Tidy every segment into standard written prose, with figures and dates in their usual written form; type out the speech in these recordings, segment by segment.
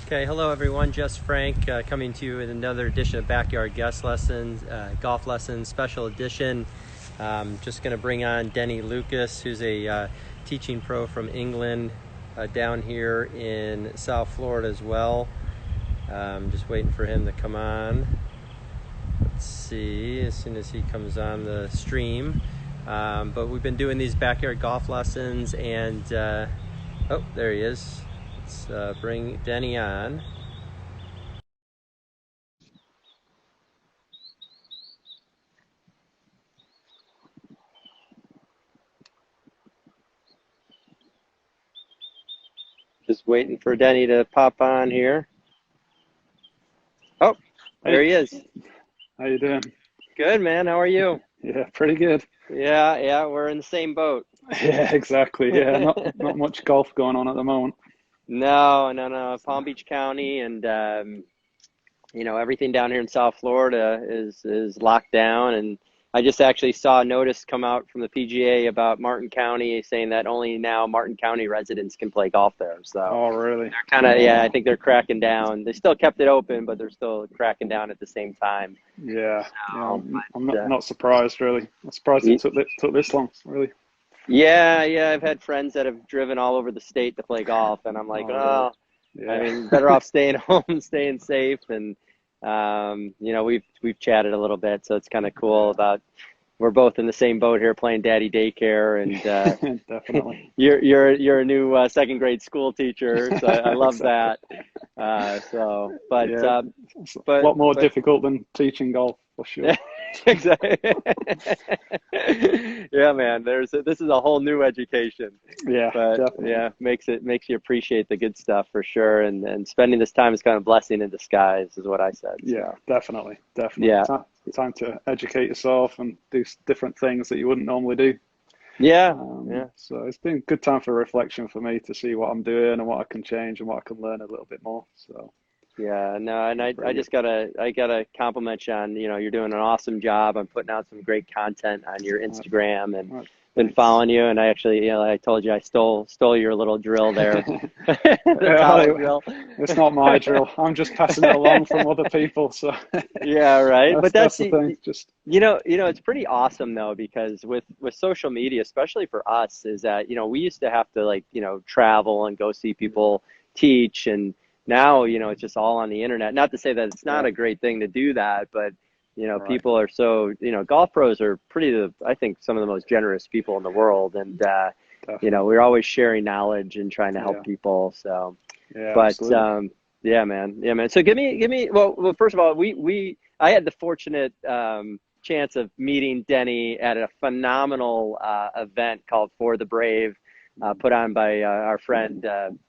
Okay, hello everyone. Jess Frank coming to you with another edition of Backyard Guest Lessons, Golf Lessons Special Edition. Just going to bring on Denny Lucas, who's a teaching pro from England, down here in South Florida as well. Just waiting for him to come on. Let's see, as soon as he comes on the stream. But we've been doing these backyard golf lessons, and oh, there he is. Let's bring Denny on. Just waiting for Denny to pop on here. Oh, there Hey, he is. how you doing? Good, man. How are you? Yeah, pretty good. Yeah, we're in the same boat. Yeah, exactly. Yeah, not much golf going on at the moment. No. Palm Beach County, and everything down here in South Florida is locked down. And I just actually saw a notice come out from the PGA about Martin County saying that only now Martin County residents can play golf there. So Oh, really? they're kind of, yeah, I think they're cracking down. They still kept it open, but they're still cracking down at the same time. Yeah, yeah. So, I'm but not surprised really. I'm surprised it took this long, really. yeah, I've had friends that have driven all over the state to play golf, and I'm like, Oh, really? well, I Yeah, mean, better off staying home, staying safe, and we've chatted a little bit, so it's kind of cool yeah, about we're both in the same boat here playing daddy daycare, and definitely. you're a new second grade school teacher, so I love Exactly. that. So, but Yeah, it's a lot more but difficult than teaching golf for sure. exactly. Yeah, man. This is a whole new education, Yeah, but definitely. yeah, makes you appreciate the good stuff for sure. And spending this time is kind of blessing in disguise, is what I said. Yeah, So definitely, definitely. yeah, Time to educate yourself and do different things that you wouldn't normally do. yeah, yeah. So it's been a good time for reflection for me to see what I'm doing and what I can change and what I can learn a little bit more. So Yeah, no, and it's I pretty good. just gotta compliment you on, you're doing an awesome job on putting out some great content on your All right, Instagram, and all right, been thanks. following you. And I actually, I told you I stole your little drill there, the towel Well, drill. it's not my drill. I'm just passing it along from other people. So Yeah, right. But that's the thing. Just it's pretty awesome though, because with social media, especially for us, is that, we used to have to, like, travel and go see people teach, and now, it's just all on the internet. Not to say that it's not yeah, a great thing to do that, but right, people are so, golf pros are I think some of the most generous people in the world, and definitely. we're always sharing knowledge and trying to help Yeah, people. So, yeah, but absolutely. yeah, man. So give me. Well, first of all, I had the fortunate chance of meeting Denny at a phenomenal event called For the Brave, Mm, put on by our friend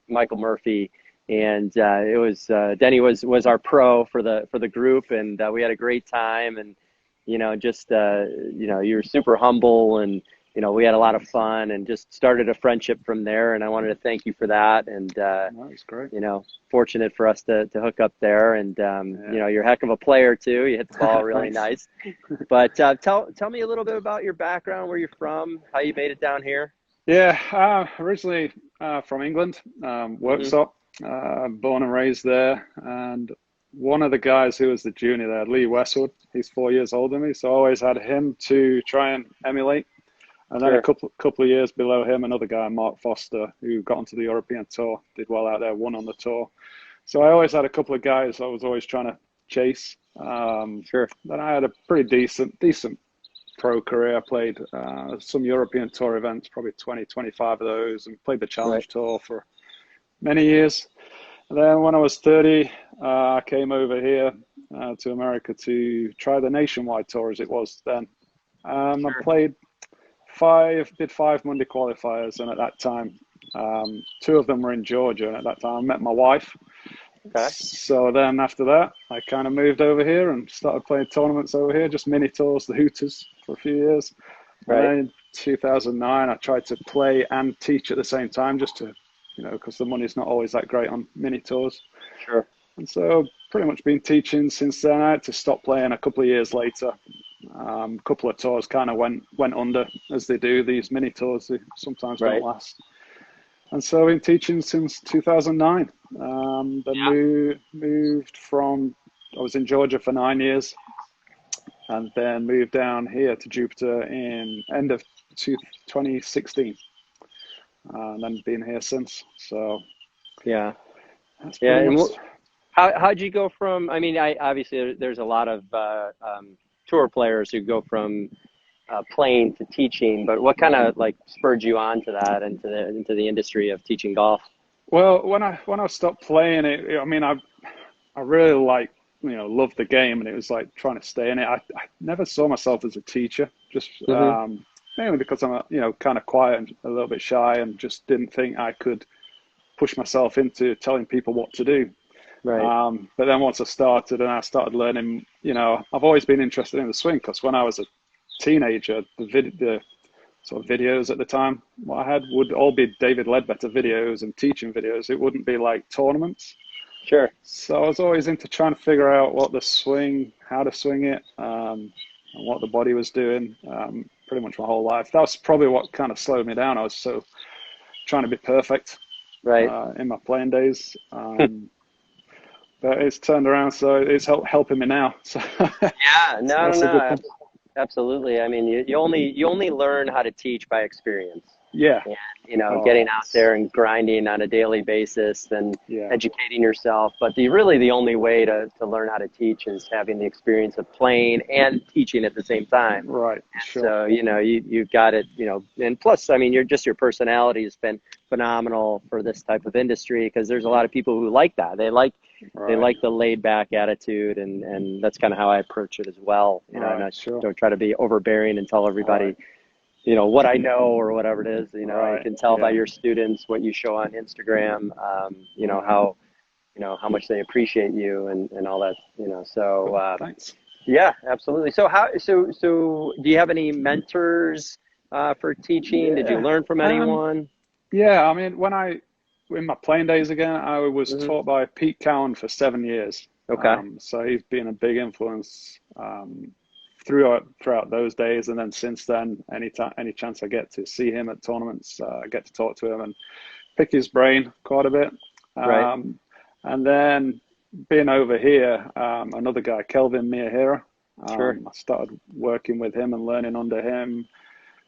Michael Murphy, and it was Denny was our pro for the group, and we had a great time, and just you were super humble, and we had a lot of Thanks. fun, and just started a friendship from there, and I wanted to thank you for that, and That was great. fortunate for us to hook up there, and Yeah. you're a heck of a player too. You hit the ball really Thanks. nice. But tell me a little bit about your background, where you're from, how you made it down here. Yeah, originally from England, Hmm. Worksop, born and raised there. And one of the guys who was the junior there, Lee Westwood, he's 4 years older than me, so I always had him to try and emulate. And then a Sure. couple of years below him, another guy, Mark Foster, who got onto the European tour, did well out there, won on the tour. So I always had a couple of guys I was always trying to chase. Sure. Then I had a pretty decent pro career. I played some European Tour events, probably 20, 25 of those, and played the Right. Challenge Tour for many years. And then when I was 30, I came over here to America to try the Nationwide Tour as it was then. I Sure. played did five Monday qualifiers, and at that time, two of them were in Georgia, and at that time I met my wife. Okay. So then after that, I kind of moved over here and started playing tournaments over here, just mini tours, the Hooters, for a few years. And Right. then in 2009, I tried to play and teach at the same time, just to, because the money's not always that great on mini tours. Sure. And so pretty much been teaching since then. I had to stop playing a couple of years later. A couple of tours kind of went under, as they do. These mini tours, they sometimes don't Right. last. And so I've been teaching since 2009. Then moved from, I was in Georgia for 9 years, and then moved down here to Jupiter in end of 2016. And then been here since. So Yeah. that's Yeah. pretty And much. how'd you go from, I mean, obviously there's a lot of tour players who go from playing to teaching, but what kind of like spurred you on to that, into the industry of teaching golf? Well, when I stopped playing it, I mean, I really loved the game, and it was like trying to stay in it. I never saw myself as a teacher, just Hmm. mainly because I'm kind of quiet and a little bit shy, and just didn't think I could push myself into telling people what to do. Right. But then once I started and I started learning, I've always been interested in the swing, because when I was a teenager, the sort of videos at the time what I had would all be David Ledbetter videos and teaching videos. It wouldn't be like tournaments. Sure. So I was always into trying to figure out how to swing it, and what the body was doing, pretty much my whole life. That was probably what kind of slowed me down. I was so trying to be perfect Right. in my playing days. But it's turned around, so it's helping me now. So, Yeah. so No, no, that's a good no. thing. Absolutely. I mean, you only learn how to teach by experience. Yeah. And Oh, getting out there and grinding on a daily basis and yeah. educating yourself. But really the only way to learn how to teach is having the experience of playing and teaching at the same time. Right. Sure. So you've got it, and plus, I mean, your personality has been phenomenal for this type of industry, because there's a lot of people who like that. They Right. like the laid back attitude, and that's kind of how I approach it as well. And Right. I Sure. don't try to be overbearing and tell everybody Right. what I know or whatever it is. I Right. can tell by Yeah. your students, what you show on Instagram, Yeah. how much they appreciate you, and all that. So Thanks. yeah, absolutely. So do you have any mentors for teaching? Did you Yeah. learn from anyone? Yeah. I mean, in my playing days again, I was Hmm. taught by Pete Cowan for 7 years. Okay. So he's been a big influence throughout those days, and then since then, any chance I get to see him at tournaments, I get to talk to him and pick his brain quite a bit. Right. Um, and then being over here, another guy, Kelvin Miyahira, Sure. I started working with him and learning under him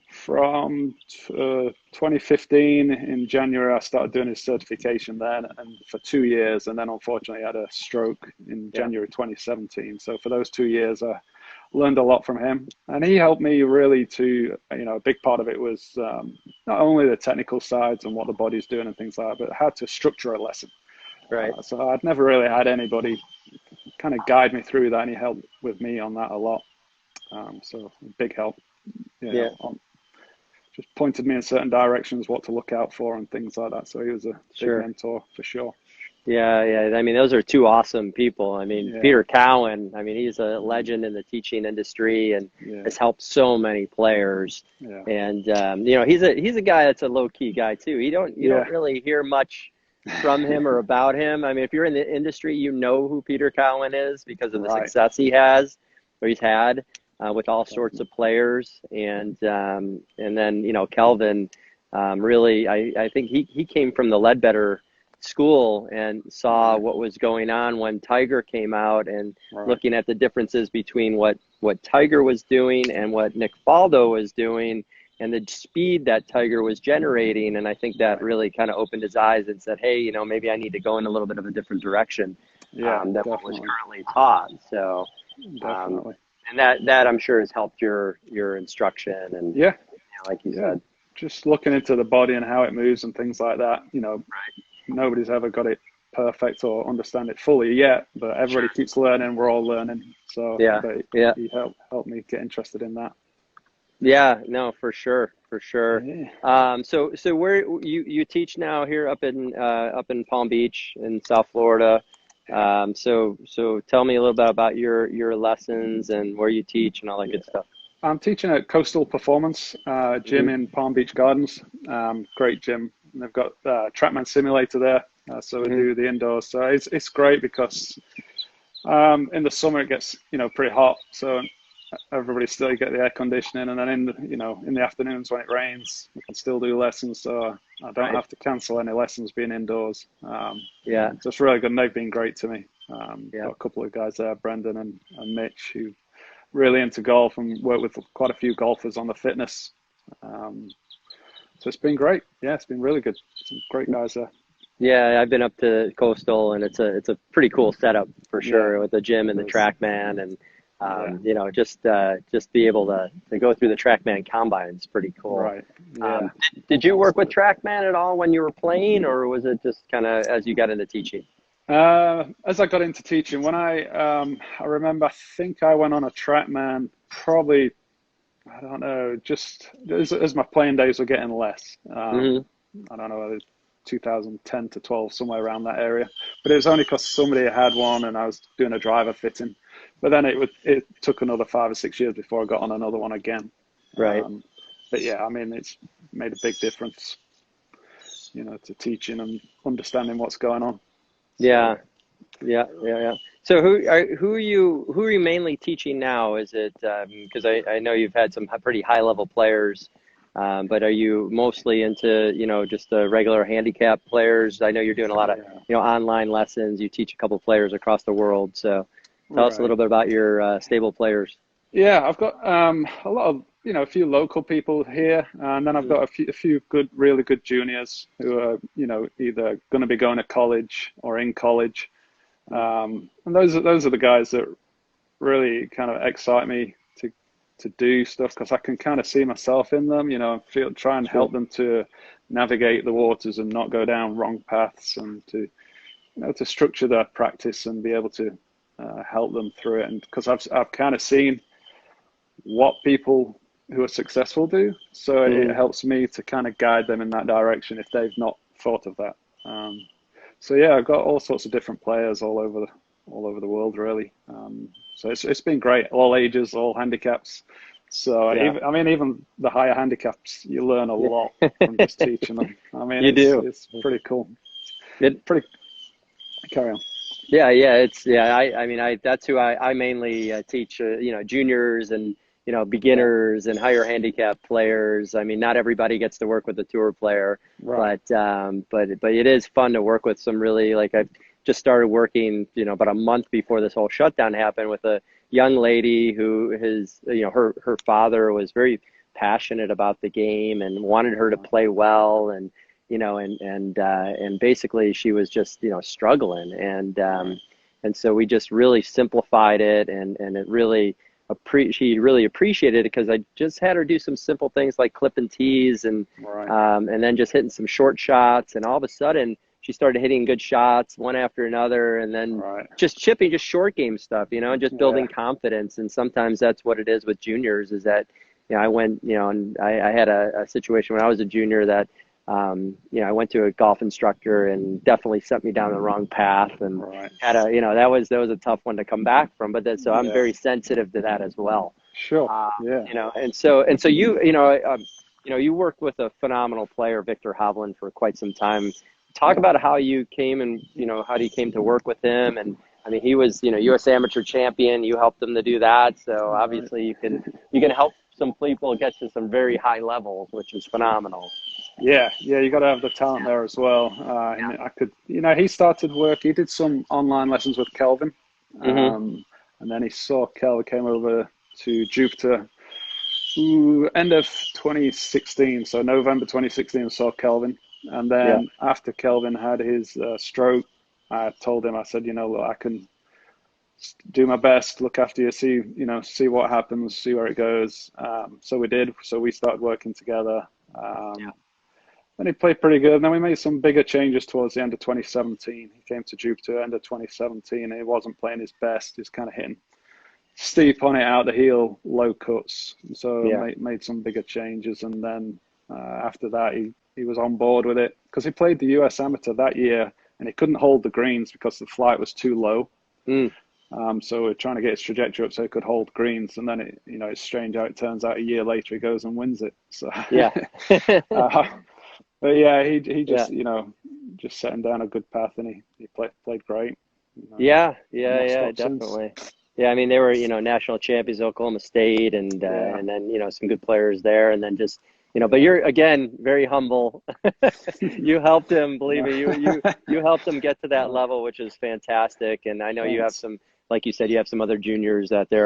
from 2015. In January, I started doing his certification then, and for 2 years, and then unfortunately I had a stroke in Yeah. January 2017. So for those 2 years, I learned a lot from him, and he helped me really to, a big part of it was not only the technical sides and what the body's doing and things like that, but how to structure a lesson. Right. So I'd never really had anybody kind of guide me through that, and he helped with me on that a lot. So big help, Yeah. just pointed me in certain directions, what to look out for and things like that. So he was a big Sure. mentor for sure. Yeah, yeah. I mean, those are two awesome people. I mean, Yeah, Peter Cowan, I mean, he's a legend in the teaching industry and yeah, has helped so many players. yeah, And he's a guy that's a low key guy too. You yeah, don't really hear much from him or about him. I mean, if you're in the industry, you know who Peter Cowan is because of the right, success he has or he's had with all sorts definitely. of players. And then Kelvin, really, I think he came from the Ledbetter school and saw Yeah, what was going on when Tiger came out, and right, looking at the differences between what Tiger was doing and what Nick Faldo was doing, and the speed that Tiger was generating. And I think that right. really kind of opened his eyes and said, hey, maybe I need to go in a little bit of a different direction Yeah, than what was definitely, currently taught. So um, definitely. and that I'm sure has helped your instruction, and Yeah, like you yeah. said. Just looking into the body and how it moves and things like that. Right. Nobody's ever got it perfect or understand it fully yet, but everybody Sure. keeps learning. We're all learning. So, Yeah. but Yeah. he helped me get interested in that. Yeah, no, for sure, for sure. Yeah. So where you teach now here up in Palm Beach in South Florida. Yeah. So tell me a little bit about your lessons and where you teach and all that Yeah. good stuff. I'm teaching at Coastal Performance Hmm. gym in Palm Beach Gardens. Great gym. And they've got TrackMan simulator there, so we Hmm. do the indoors. So it's great because in the summer it gets pretty hot. So everybody still get the air conditioning, and then in the afternoons when it rains, we can still do lessons. So I don't have to cancel any lessons being indoors. So it's really good. And they've been great to me. Got a couple of guys there, Brendan and Mitch, who really into golf and work with quite a few golfers on the fitness. So it's been great. Yeah, it's been really good. Some great guys there. Yeah, I've been up to Coastal, and it's a pretty cool setup for sure, with the gym and the TrackMan, and you know, just be able to go through the TrackMan combine is pretty cool. Right. Yeah. Did you work with TrackMan at all when you were playing, or was it just kind of as you got into teaching? As I got into teaching, when I remember, I think I went on a TrackMan probably, I don't know, just as my playing days were getting less. I don't know, whether 2010 to 12, somewhere around that area. But it was only because somebody had one and I was doing a driver fitting. But then it took another 5 or 6 years before I got on another one again. Right. But yeah, I mean, it's made a big difference, you know, to teaching and understanding what's going on. Yeah. So who are you mainly teaching now? Is it because I know you've had some pretty high level players, but are you mostly into, you know, just the regular handicap players? I know you're doing a lot of online lessons. You teach a couple players across the world. So tell us a little bit about your stable players. Yeah, I've got a lot of, you know, a few local people here, and then I've got a few really good juniors who are, you know, either going to be going to college or in college. And those are the guys that really kind of excite me to do stuff, because I can kind of see myself in them, you know, and try and help them to navigate the waters and not go down wrong paths, and to, you know, to structure their practice and be able to help them through it. And because I've kind of seen what people who are successful do, so it helps me to kind of guide them in that direction if they've not thought of that. So yeah, I've got all sorts of different players all over the world, really. So it's been great, all ages, all handicaps. So even the higher handicaps, you learn a lot from just teaching them. I mean, it's pretty cool. Carry on. I mean, that's who I mainly teach. You know, juniors and, you know, beginners and higher handicap players. I mean, not everybody gets to work with a tour player, but it is fun to work with some really, like, I've just started working, you know, about a month before this whole shutdown happened, with a young lady who her father was very passionate about the game and wanted her to play well, and, you know, and basically she was just, you know, struggling, and so we just really simplified it, and it really she really appreciated it, because I just had her do some simple things like clipping tees and then just hitting some short shots, and all of a sudden she started hitting good shots one after another, and then just chipping, just short game stuff, you know, and just building confidence. And sometimes that's what it is with juniors, is that, you know, I went, you know, and I had a situation when I was a junior that, you know, I went to a golf instructor and definitely set me down the wrong path, and had you know, that was a tough one to come back from. But so I'm very sensitive to that as well. Sure. You know, and so you know, you worked with a phenomenal player, Victor Hovland, for quite some time. Talk about how you came, and, you know, how you came to work with him. And I mean, he was, you know, U.S. amateur champion. You helped him to do that. So obviously you can help some people get to some very high levels, which is phenomenal. Yeah, you got to have the talent there as well. And I could, you know, he started work. He did some online lessons with Kelvin, and then he saw Kelvin came over to Jupiter. End of 2016, so November 2016, saw Kelvin. And then after Kelvin had his stroke, I told him, I said, you know, look, I can do my best, look after you, see what happens, see where it goes. So we did. So we started working together. And he played pretty good. And then we made some bigger changes towards the end of 2017. He came to Jupiter end of 2017, and he wasn't playing his best. He was kind of hitting steep on it, out the heel, low cuts. So made some bigger changes. And then after that, he was on board with it, because he played the US Amateur that year and he couldn't hold the greens because the flight was too low. So we're trying to get his trajectory up so he could hold greens. And then it's strange how it turns out a year later he goes and wins it. So but yeah, he just just setting down a good path, and he played great. Definitely. Yeah, I mean, they were, national champions, Oklahoma State, Yeah. and then, some good players there. And then just, but you're, again, very humble. You helped him, believe No. me, you helped him get to that Oh, level, which is fantastic. And I know you have thanks. some, like you said, you have some other juniors that they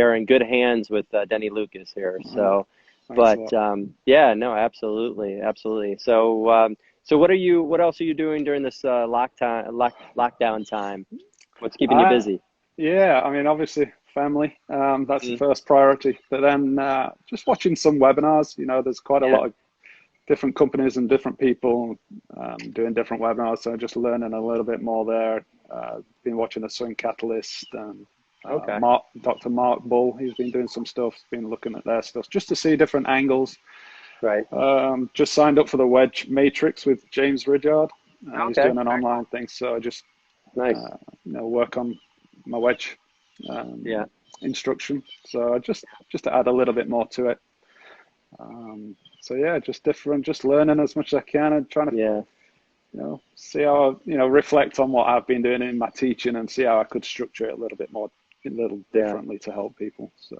are in good hands with Denny Lucas here. Oh, So, thanks a but lot. yeah, no, absolutely, absolutely. So, so what else are you doing during this lockdown time? What's keeping you I, busy? yeah, I mean, obviously family, that's the Mhm. first priority, but then just watching some webinars. There's quite a Yeah. lot of different companies and different people doing different webinars, so just learning a little bit more there. Been watching the Swing Catalyst and Okay. Dr. Mark Bull, he's been doing some stuff, been looking at their stuff just to see different angles. Right. Just signed up for the Wedge Matrix with James Ridyard. He's Okay. doing an Very online cool. thing, so I just Nice. work on my wedge um, Yeah. instruction. So just to add a little bit more to it. So yeah, just different, just learning as much as I can and trying to Yeah. see how reflect on what I've been doing in my teaching and see how I could structure it a little bit more, a little Yeah. differently to help people. So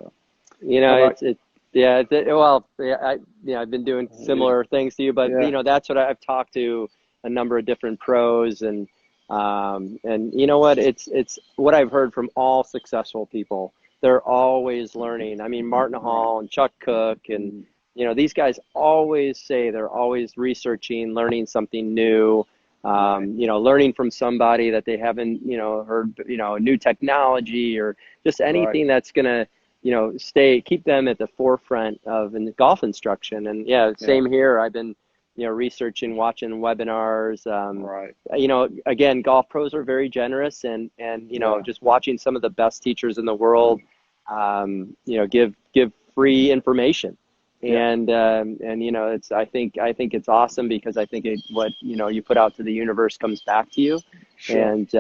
how about It's yeah. Well, yeah. I've been doing you? similar things to you, but Yeah, that's what I've talked to a number of different pros, and you know what? It's what I've heard from all successful people. They're always learning. I mean, Martin right. Hall and Chuck Cook, and these guys always say they're always researching, learning something new. Right, Learning from somebody that they haven't, heard, new technology or just right. anything that's gonna keep them at the forefront of in golf instruction. And yeah, Yeah, same here. I've been researching, watching webinars. right. Again, golf pros are very generous, and Yeah, just watching some of the best teachers in the world give free information. yeah, And it's I think it's awesome, because I think what you put out to the universe comes back to you. sure. And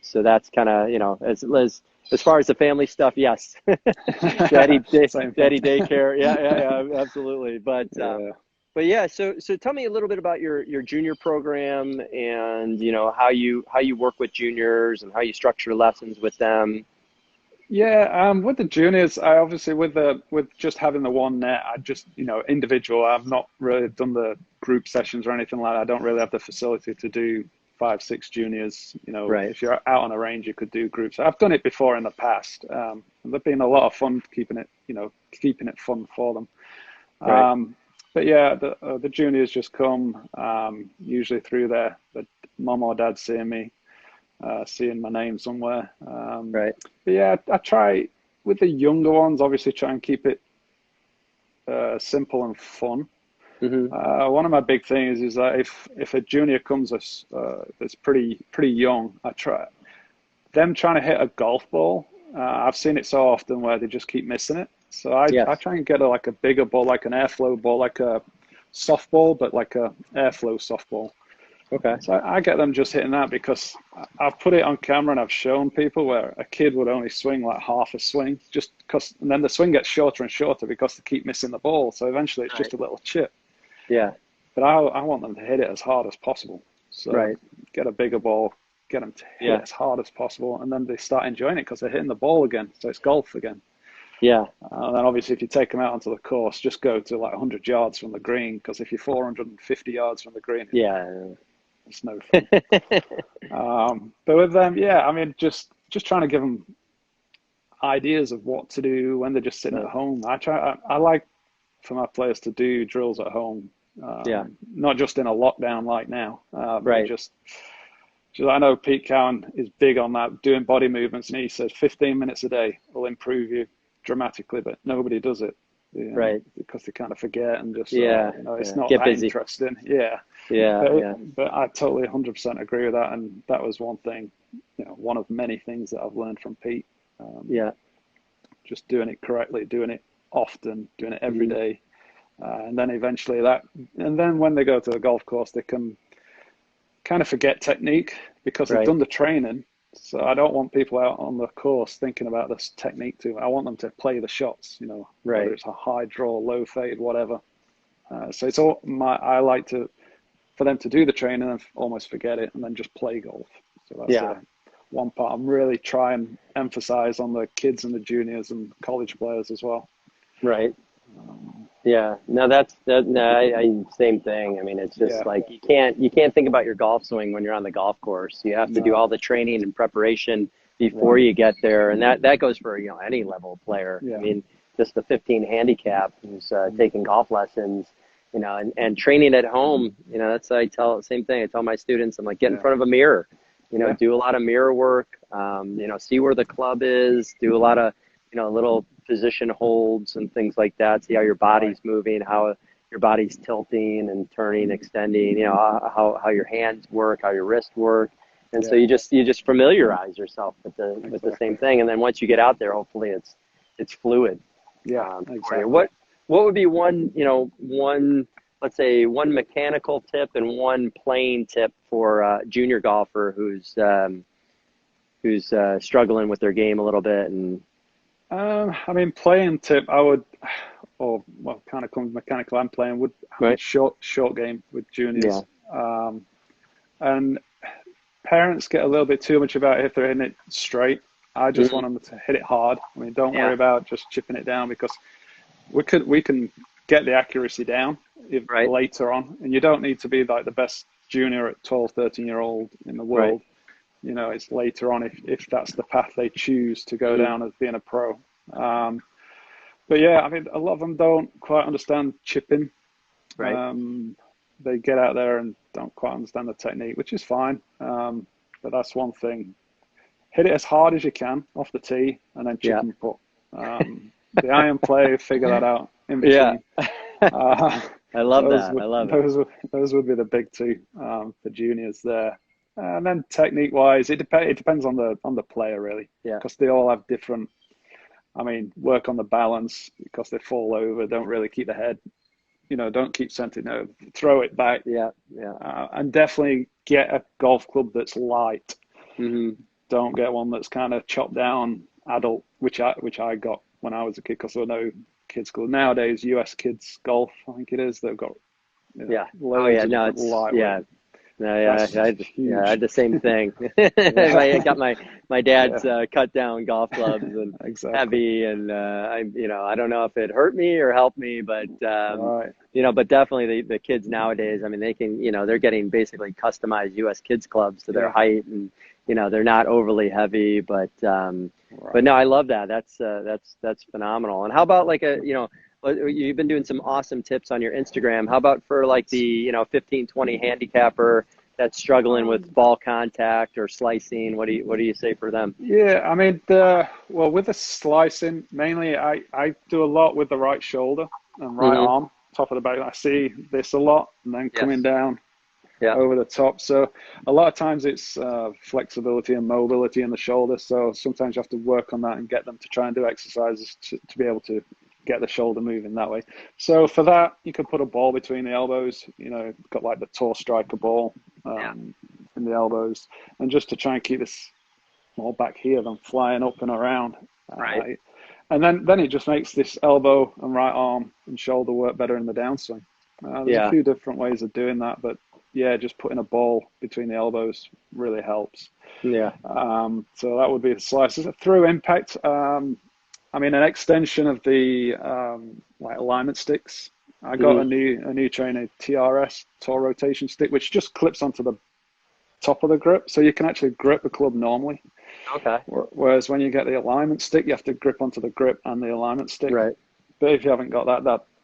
so that's kind of, as far as the family stuff, yes. Same thing. Daddy daycare. Yeah, yeah, yeah, absolutely. Yeah. But yeah, so tell me a little bit about your junior program, and how you work with juniors and how you structure lessons with them. Yeah, with the juniors, I obviously with just having the one net, I just individual. I've not really done the group sessions or anything like that. I don't really have the facility to do 5, 6 juniors. Right, If you're out on a range, you could do groups. I've done it before in the past. And they've been a lot of fun keeping it fun for them. right. But yeah, the juniors just come usually through the mom or dad seeing me, seeing my name somewhere. Right. But yeah, I try with the younger ones, obviously try and keep it simple and fun. Hmm. One of my big things is that if a junior comes that's pretty young, I try them trying to hit a golf ball. I've seen it so often where they just keep missing it. So I Yes. try and get like a bigger ball, like an airflow ball, like a softball, but like a airflow softball. Okay. So I get them just hitting that because I've put it on camera and I've shown people where a kid would only swing like half a swing just because, and then the swing gets shorter and shorter because they keep missing the ball. So eventually it's Right. just a little chip. Yeah. But I want them to hit it as hard as possible. So Right. get a bigger ball, get them to hit it Yeah. as hard as possible, and then they start enjoying it because they're hitting the ball again. So it's golf again. Yeah. And then obviously if you take them out onto the course, just go to like 100 yards from the green because if you're 450 yards from the green, Yeah. it's no fun. But with them, yeah, I mean, just trying to give them ideas of what to do when they're just sitting at Right. home. I like for my players to do drills at home, Yeah. not just in a lockdown like now, but Right. just I know Pete Cowan is big on that, doing body movements, and he says 15 minutes a day will improve you dramatically, but nobody does it. Right. Because they kind of forget and just, Yeah. it's Yeah. not Get that busy. interesting. Yeah. Yeah. But Yeah. but I totally 100% agree with that, and that was one thing, one of many things that I've learned from Pete. Um, Yeah. just doing it correctly, doing it often, doing it every Hmm. day, and then eventually and then when they go to the golf course, they can kind of forget technique because they've Right. done the training. So I don't want people out on the course thinking about this technique too. I want them to play the shots, whether Right. it's a high draw, low fade, whatever. So it's all I like to for them to do the training and almost forget it and then just play golf. So that's Yeah. it. one part. I'm really trying to emphasize on the kids and the juniors and college players as well. Right. Yeah. No, same thing. I mean, it's just like you can't think about your golf swing when you're on the golf course. You have to do all the training and preparation before you get there, and that goes for any level player. I mean, just the 15 handicap who's taking golf lessons, and training at home. That's same thing. I tell my students, I'm like, get in front of a mirror, do a lot of mirror work. See where the club is. Do a lot of little position holds and things like that. See how your body's moving, how your body's tilting and turning, extending. How your hands work, how your wrists work. And so you just familiarize yourself with the same thing, and then once you get out there, hopefully it's fluid. Yeah, exactly. What would be one let's say one mechanical tip and one playing tip for a junior golfer who's struggling with their game a little bit? And I mean, playing tip, I would, kind of comes mechanical and playing would short game with juniors. And parents get a little bit too much about it if they're hitting it straight. I just want them to hit it hard. I mean, don't worry about just chipping it down, because we can get the accuracy down later on, and you don't need to be like the best junior at 12, 13-year-old in the world. It's later on if that's the path they choose to go down as being a pro. But yeah, I mean, a lot of them don't quite understand chipping. They get out there and don't quite understand the technique, which is fine. But that's one thing. Hit it as hard as you can off the tee, and then chip and putt. The iron play, figure that out in between. I love that. I love it. Those would be the big two for juniors there. And then technique-wise, it depends on the player really, because they all have different. I mean, work on the balance because they fall over. Don't really keep the head. Don't keep centering. Throw it back. And definitely get a golf club that's light. Don't get one that's kind of chopped down adult, which I got when I was a kid, because there were no kids school. Nowadays, US Kids Golf, I think it is. They've got I had the same thing. I got my dad's cut down golf clubs and heavy, and I don't know if it hurt me or helped me, but but definitely the kids nowadays, I mean, they can, they're getting basically customized US Kids clubs to their height, and they're not overly heavy, but no, I love that. That's phenomenal. And how about you've been doing some awesome tips on your Instagram. How about for the 15, 20 handicapper that's struggling with ball contact or slicing? What do you say for them? Yeah, I mean, with the slicing, mainly I do a lot with the right shoulder and right arm, top of the back. I see this a lot, and then coming down over the top. So a lot of times it's flexibility and mobility in the shoulder. So sometimes you have to work on that and get them to try and do exercises to be able to get the shoulder moving that way. So for that, you can put a ball between the elbows, got like the tall striker ball in the elbows, and just to try and keep this more back here than flying up and around. And then it just makes this elbow and right arm and shoulder work better in the downswing. There's a few different ways of doing that, but just putting a ball between the elbows really helps. So that would be the slices. Through impact, I mean, an extension of the alignment sticks. I got a new trainer, TRS, tour rotation stick, which just clips onto the top of the grip, so you can actually grip the club normally. Whereas when you get the alignment stick, you have to grip onto the grip and the alignment stick. But if you haven't got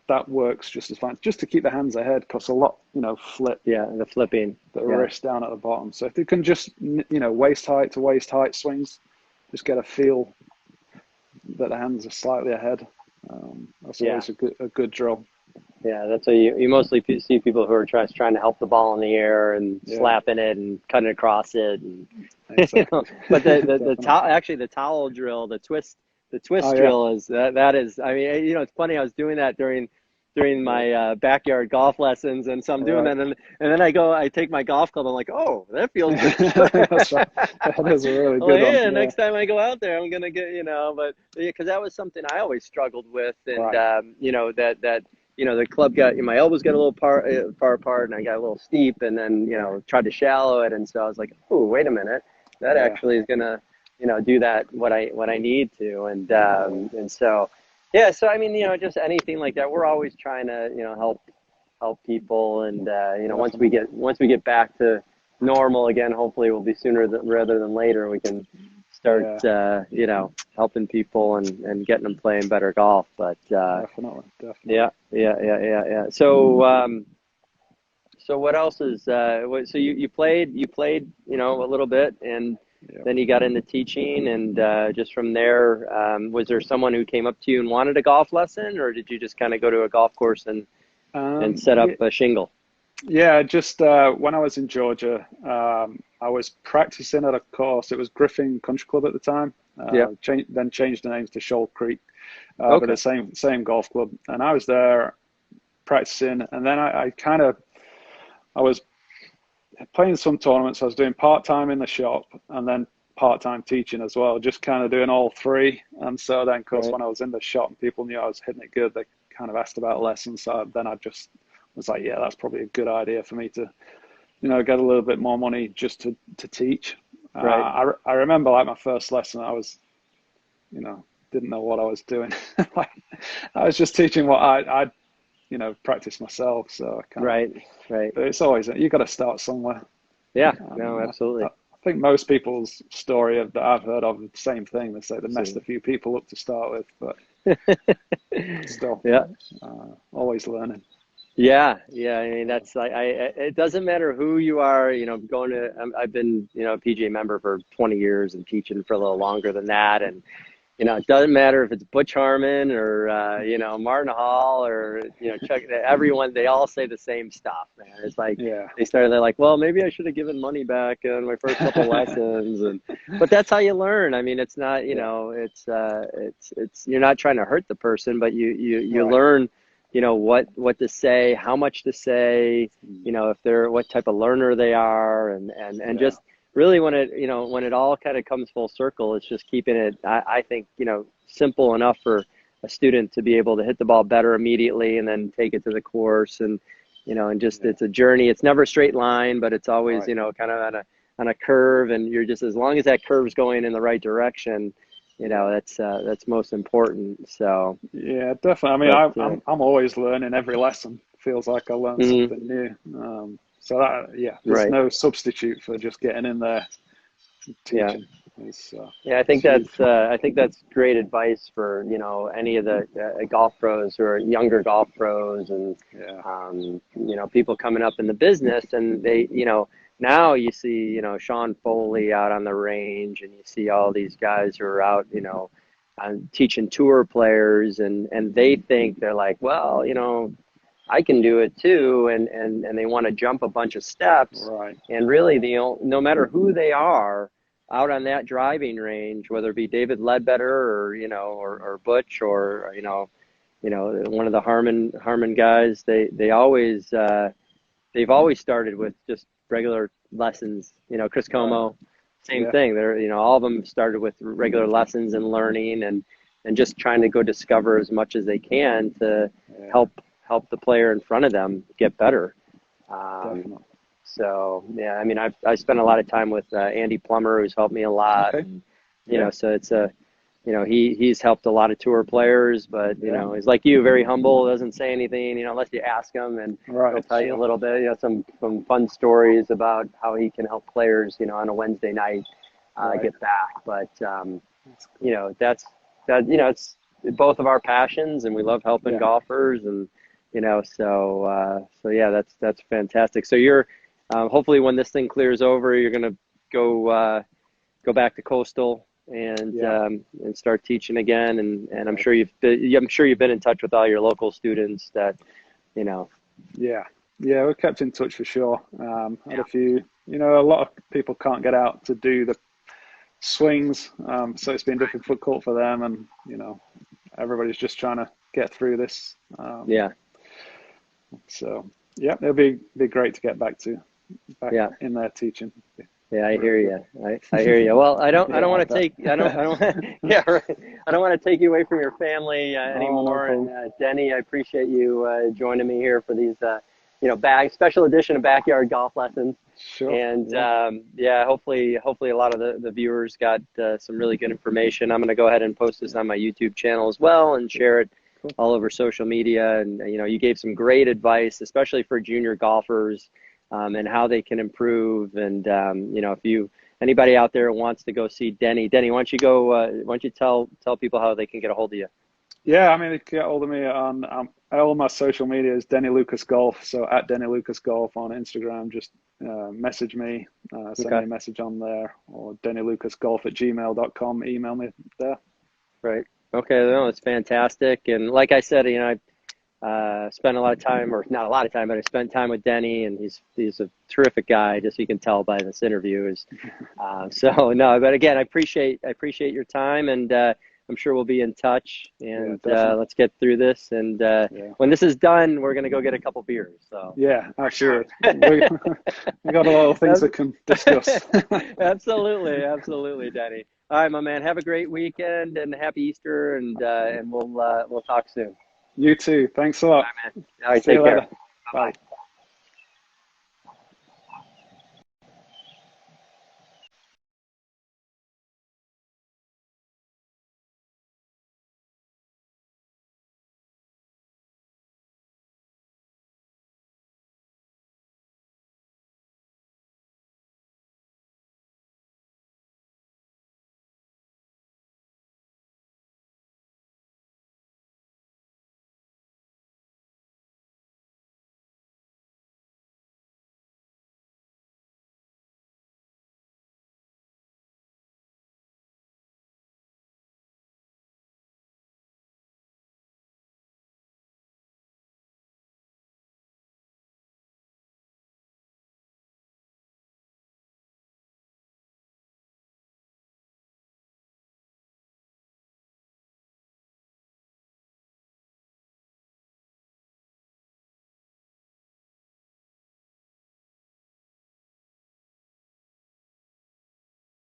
that works just as fine. Just to keep the hands ahead, because a lot, flip. The flipping. The wrist down at the bottom. So if you can just, waist height to waist height swings, just get a feel that the hands are slightly ahead. That's always a good drill. That's what you mostly see people who are trying to help the ball in the air and slapping it and cutting across it. And, but the towel drill, the twist drill is that is. I mean, it's funny. I was doing that during my backyard golf lessons, and so I'm doing that, and then I take my golf club. I'm like, oh, that feels good. That's right. That is a really good one. Next time I go out there, I'm gonna get but because that was something I always struggled with, and the club my elbows got a little far apart, and I got a little steep, and then tried to shallow it, and so I was like, oh, wait a minute. that Yeah, actually is gonna, do that what I need to, and so yeah. So I mean, just anything like that. We're always trying to help people, and definitely. once we get back to normal again, hopefully it will be sooner rather than later. We can start Yeah, helping people and getting them playing better golf. But definitely, yeah, definitely. yeah. So so what else is so you played a little bit, and Yeah. then you got into teaching, and just from there, was there someone who came up to you and wanted a golf lesson, or did you just kind of go to a golf course and set up Yeah, a shingle? yeah. Just when I was in Georgia, I was practicing at a course. It was Griffin Country Club at the time. Yeah. Then changed the names to Shoal Creek, but the Okay. same golf club. And I was there practicing, and then I was playing some tournaments. I was doing part time in the shop, and then part time teaching as well. Just kind of doing all three. And so then, of course, Right. when I was in the shop and people knew I was hitting it good, they kind of asked about lessons. So then I just was like, yeah, that's probably a good idea for me to, get a little bit more money just to teach. Right. I remember like my first lesson, I was, didn't know what I was doing. Like, I was just teaching what I practice myself. So I kind of, Right. Right. but it's always, you got to start somewhere. Yeah. No, I absolutely. think most people's story that I've heard of the same thing. They say they messed So, a few people up to start with, but still, yeah. always learning. Yeah, yeah. I mean, that's like it doesn't matter who you are. Going to I've been a PGA member for 20 years and teaching for a little longer than that, and it doesn't matter if it's Butch Harmon or Martin Hall or Chuck. Everyone, they all say the same stuff, man. It's like Yeah, they're like, well, maybe I should have given money back on my first couple lessons, but that's how you learn. I mean, it's not yeah, it's you're not trying to hurt the person, but you right. learn what to say, how much to say, if they're what type of learner they are, and Yeah, just really when it all kind of comes full circle, it's just keeping it, I think, simple enough for a student to be able to hit the ball better immediately and then take it to the course, and just, yeah, it's a journey. It's never a straight line, but it's always, right. kind of on a curve, and you're just, as long as that curve's going in the right direction, Yeah, that's most important. So, yeah, definitely. I mean, but I'm always learning every lesson. Feels like I learn mhm, something new. So that, yeah, there's right. no substitute for just getting in there and Yeah. teaching. It's Yeah, I it's think huge. that's great advice for any of the golf pros or younger golf pros, and Yeah, people coming up in the business, and they now you see Sean Foley out on the range, and you see all these guys who are out teaching tour players, and they think they're like, well, I can do it too, and they want to jump a bunch of steps, right. and really no matter who they are out on that driving range, whether it be David Ledbetter or or Butch or one of the Harmon guys, they've always started with just regular lessons. Chris Right. Como, same Yeah. thing. They're all of them started with regular lessons and learning, and just trying to go discover as much as they can to Yeah. help the player in front of them get better. Um, Definitely. so yeah, I mean, I spent a lot of time with Andy Plummer, who's helped me a lot, Okay. and Yeah. so it's he's helped a lot of tour players, but Yeah. he's like you, very humble, doesn't say anything, unless you ask him, and he'll Right. tell you a Sure. little bit, some fun stories about how he can help players, on a Wednesday night Right. get back. But That's cool. it's both of our passions, and we love helping Yeah. golfers, and so yeah, that's fantastic. So you're hopefully when this thing clears over, you're gonna go back to Coastal Yeah. and start teaching again, and Right. I'm sure you've been in touch with all your local students that you know Yeah. Yeah. We're kept in touch for sure. Had yeah a few. A lot of people can't get out to do the swings, so it's been difficult for them, and everybody's just trying to get through this. yeah So yeah, it'll be great to get back yeah in there teaching. yeah, I Really hear good. you. I hear you. Well, I Yeah, don't I want to bet. take I don't yeah, right. I don't want to take you away from your family Oh, no anymore. And problem. Denny, I appreciate you joining me here for these special edition of Backyard Golf Lessons. Sure. And yeah, hopefully a lot of the viewers got some really good information. I'm going to go ahead and post this on my YouTube channel as well and share it all over social media. And you gave some great advice, especially for junior golfers, and how they can improve. And if anybody out there wants to go see Denny, why don't you go? Why don't you tell people how they can get a hold of you? Yeah, I mean, you can get hold of me on all my social media is Denny Lucas Golf. So at Denny Lucas Golf on Instagram, just message me, send me a message on there, or dennylucasgolf@gmail.com. Email me there. Right. Okay. No, it's fantastic. And like I said, I spent a lot of time, or not a lot of time, but I spent time with Denny, and he's a terrific guy, just so you can tell by this interview. So no, but again, I appreciate your time, and I'm sure we'll be in touch, and let's get through this. And when this is done, we're going to go get a couple beers. So yeah, absolutely. We got a lot of things that can discuss. Absolutely, Denny. All right, my man. Have a great weekend and happy Easter, and we'll talk soon. You too. Thanks a lot. All right, man. All right, See take you care. later. Bye-bye. Bye.